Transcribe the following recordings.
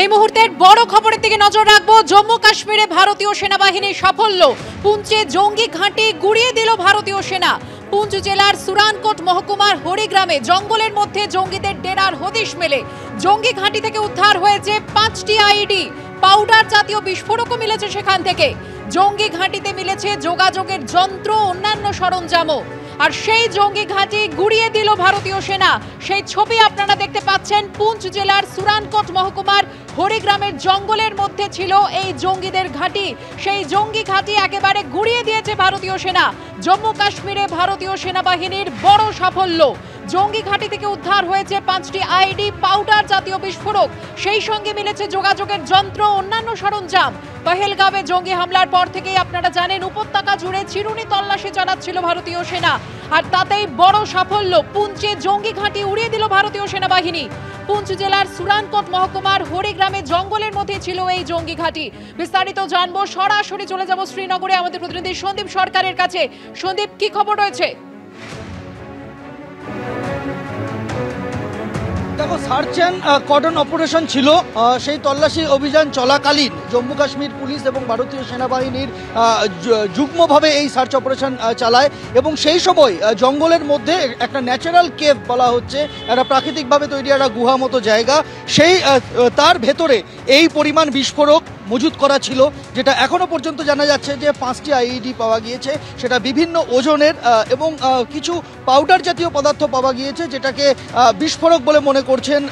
এই মুহূর্তের বড় খবরের দিকে নজর রাখবো। জম্মু কাশ্মীরে ভারতীয় সেনাবাহিনীর সাফল্য। পুঞ্চে জঙ্গি ঘাঁটি গুড়িয়ে দিল ভারতীয় সেনা। পুঞ্চ জেলার সুরানকোট মহকুমার হরিগ্রামে জঙ্গলের মধ্যে জঙ্গিদের ডেরার হদিশ মেলে। জঙ্গি ঘাঁটি থেকে উদ্ধার হয়েছে 5টি আইডি, পাউডার জাতীয় বিস্ফোরকও মিলেছে সেখান থেকে। জঙ্গি ঘাঁটিতে মিলেছে যোগাযোগের যন্ত্র, অন্যান্য সরঞ্জামও। আর সেই জঙ্গি ঘাঁটি গুড়িয়ে দিল ভারতীয় সেনা। সেই ছবি আপনারা দেখতে পাচ্ছেন। পুঞ্চ জেলার সুরানকোট মহকুমার হরিগ্রামের জঙ্গলের মধ্যে ছিল এই জঙ্গিদের ঘাঁটি। সেই জঙ্গি ঘাঁটি একেবারে গুড়িয়ে দিয়েছে ভারতীয় সেনা। জম্মু কাশ্মীরে ভারতীয় সেনাবাহিনীর বড় সাফল্য। জঙ্গি ঘাঁটি থেকে উদ্ধার হয়েছে 5টি আইডি, পাউডার জাতীয় বিস্ফোরক, সেই সঙ্গে মিলেছে যোগাযোগের যন্ত্র, অন্যান্য সরঞ্জাম। পহেলগাঁওয়ে জঙ্গি হামলার পর থেকেই আপনারা জানেন উপত্যকা জুড়ে চিরুনি তল্লাশি চালাচ্ছিল ভারতীয় সেনা। আর তাতেই বড় সাফল্য। পুঞ্চে জঙ্গি ঘাঁটি উড়িয়ে দিল ভারতীয় সেনাবাহিনী। পুঞ্চ জেলার সুরানকোট মহকুমার হরিগ্রামে জঙ্গলের মধ্যে ছিল এই জঙ্গি ঘাঁটি। বিস্তারিত জানবো, সরাসরি চলে যাব শ্রীনগরে আমাদের প্রতিনিধি সন্দীপ সরকারের কাছে। সন্দীপ, কি খবর রয়েছে? দেখো, সার্চ অ্যান্ড কর্ডন অপারেশন ছিল। সেই তল্লাশি অভিযান চলাকালীন জম্মু কাশ্মীর পুলিশ এবং ভারতীয় সেনাবাহিনীর যুগ্মভাবে এই সার্চ অপারেশন চালায় এবং সেই সময় জঙ্গলের মধ্যে একটা ন্যাচারাল কেভ বলা হচ্ছে, একটা প্রাকৃতিকভাবে তৈরি একটা গুহা মতো জায়গা, সেই তার ভেতরে এই পরিমাণ বিস্ফোরক মজুত করা ছিল, যেটা এখনো পর্যন্ত জানা যাচ্ছে যে 5টি আইইডি পাওয়া গিয়েছে, সেটা বিভিন্ন ওজনের এবং কিছু পাউডার জাতীয় পদার্থ পাওয়া গিয়েছে, যেটাকে বিস্ফোরক বলে মনে করছেন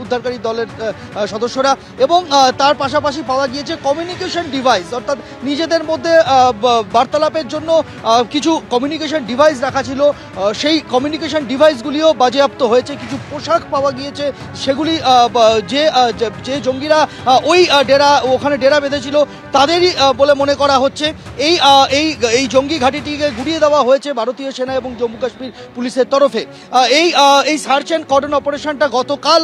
উদ্ধারকারী দলের সদস্যরা। এবং তার পাশাপাশি পাওয়া গিয়েছে কমিউনিকেশন ডিভাইস, অর্থাৎ নিজেদের মধ্যে বার্তালাপের জন্য কিছু কমিউনিকেশন ডিভাইস রাখা ছিল, সেই কমিউনিকেশন ডিভাইসগুলিও বাজেয়াপ্ত হয়েছে। কিছু পোশাক পাওয়া গিয়েছে, সেগুলি যে জঙ্গিরা ওই ওখানে ডেরা বেঁধেছিল তাদেরই বলে মনে করা হচ্ছে। এই জঙ্গি ঘাঁটিটিকে গুড়িয়ে দেওয়া হয়েছে ভারতীয় সেনা এবং জম্মু কাশ্মীর পুলিশের তরফে। এই সার্চ অ্যান্ড কর্ডন অপারেশনটা গতকাল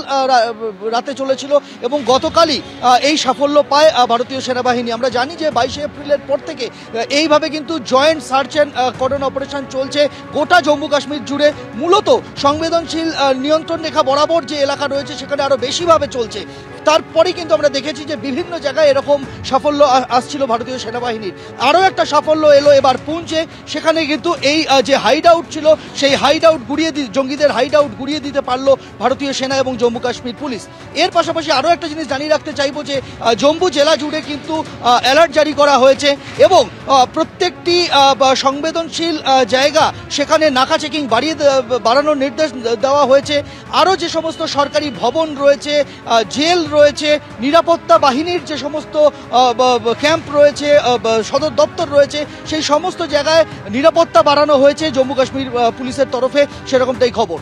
রাতে চলেছিল এবং গতকালই এই সাফল্য পায় ভারতীয় সেনাবাহিনী। আমরা জানি যে 22শে এপ্রিলের পর থেকে এইভাবে কিন্তু joint search and cordon operation চলছে গোটা জম্মু কাশ্মীর জুড়ে। মূলত সংবেদনশীল নিয়ন্ত্রণ রেখা বরাবর যে এলাকা রয়েছে সেখানে আরও বেশিভাবে চলছে। তারপরেই কিন্তু আমরা দেখেছি যে বিভিন্ন জায়গায় এরকম সাফল্য আসছিল ভারতীয় সেনাবাহিনীর। আরও একটা সাফল্য এলো এবার পুঞ্চে। সেখানে কিন্তু এই যে হাইড আউট ছিল, সেই হাইড আউট জঙ্গিদের হাইড আউট গুড়িয়ে দিতে পারলো ভারতীয় সেনা এবং জম্মু কাশ্মীর পুলিশ। এর পাশাপাশি আরও একটা জিনিস জানিয়ে রাখতে চাইবো যে জম্মু জেলা জুড়ে কিন্তু অ্যালার্ট জারি করা হয়েছে এবং প্রত্যেকটি সংবেদনশীল জায়গা সেখানে নাকা চেকিং বাড়ানোর নির্দেশ দেওয়া হয়েছে। আরও যে সমস্ত সরকারি ভবন রয়েছে, জেল রয়েছে, নিরাপত্তা বাহিনীর যে সমস্ত ক্যাম্প রয়েছে, সদর দপ্তর রয়েছে, সেই সমস্ত জায়গায় নিরাপত্তা বাড়ানো হয়েছে জম্মু কাশ্মীর পুলিশের তরফে, সেরকমটাই খবর।